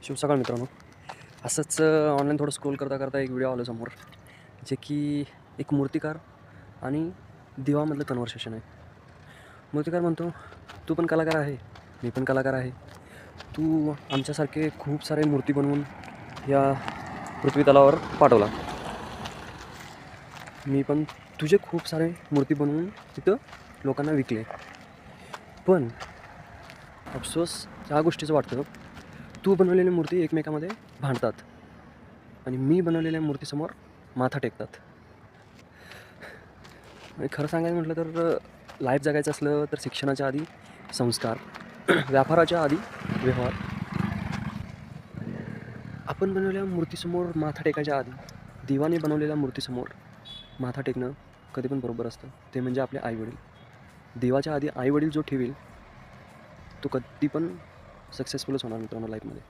शुभ सकाळ मित्रांनो. असंच ऑनलाईन थोडं स्क्रोल करता करता एक व्हिडिओ आला समोर, जे की एक मूर्तिकार आणि दिवामधलं कन्व्हर्सेशन आहे. मूर्तिकार म्हणतो, तू पण कलाकार आहे, मी पण कलाकार आहे. तू आमच्यासारखे खूप सारे मूर्ती बनवून या पृथ्वीतलावर पाठवला. मी पण तुझे खूप सारे मूर्ती बनवून तिथं लोकांना विकले. पण अफसोस ह्या गोष्टीचं वाटतं, तू बनवलेली मूर्ती एकमेकामध्ये भांडतात आणि मी बनवलेल्या मूर्तीसमोर माथा टेकतात. आणि खरं सांगायचं म्हटलं तर लाईफ जगायचं असलं तर शिक्षणाच्या आधी संस्कार, व्यापाराच्या आधी व्यवहार. आपण बनवलेल्या मूर्तीसमोर माथा टेकायच्या आधी देवाने बनवलेल्या मूर्तीसमोर माथा टेकणं कधी पण बरोबर असतं. ते म्हणजे आपले आईवडील. देवाच्या आधी आईवडील जो ठेवील तो कधी पण सक्सेसफुलच होणार मित्रांनो लाईफमध्ये.